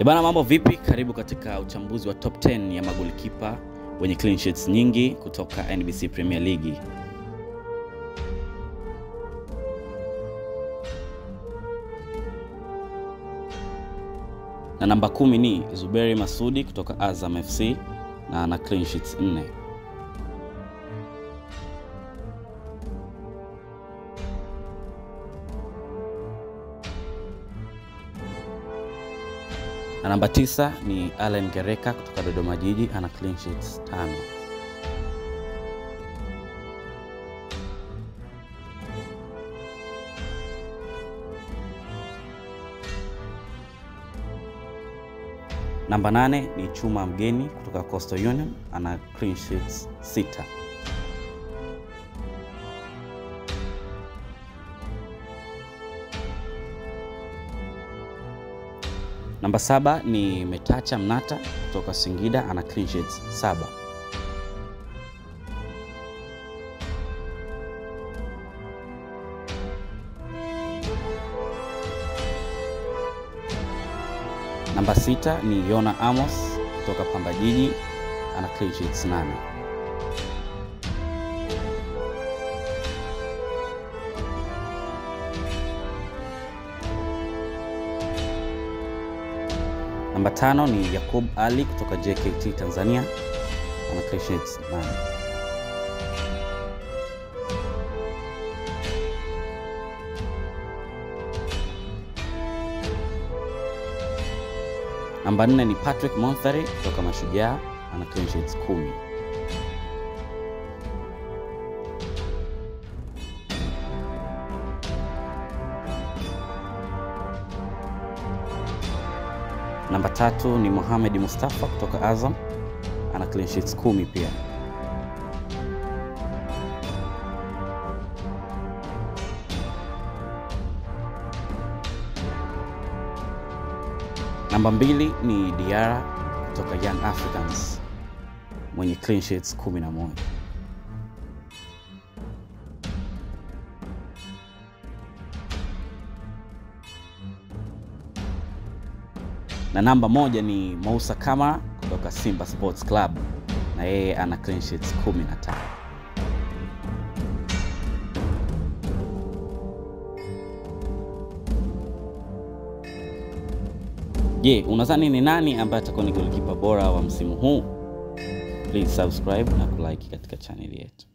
Bana, mambo vipi? Karibu katika uchambuzi wa top 10 ya magolikipa wenye clean sheets nyingi kutoka NBC Premier League. Na namba 10 ni Zuberi Masudi kutoka Azam FC na ana clean sheets 4. Na namba 9 ni Allen Gereka kutoka Dodoma Jiji, ana clean sheets 5. Namba 8 ni Chuma Mgeni kutoka Coastal Union, ana clean sheets 6. Namba 7 ni Metacha Mnata kutoka Singida, ana clean sheets 7. Namba 6 ni Yona Amos kutoka Pamba Jiji, ana clean sheets 8. Namba 5 ni Yakub Ali kutoka JKT Tanzania, ana clean sheets 9. Namba 4 ni Patrick Monthari kutoka Mashujaa, ana clean sheets 10. Namba 3 ni Mohamed Mustafa kutoka Azam, ana clean sheets 10 pia. Namba 2 ni Diarra kutoka Young Africans mwenye clean sheets 11. Na namba 1 ni Moussa Kamara kutoka Simba Sports Club, na yeye ana clean sheets 15. Je, unadhani ni nani ambaye atakuwa ni golikipa bora wa msimu huu? Please subscribe na kulike katika channel yetu.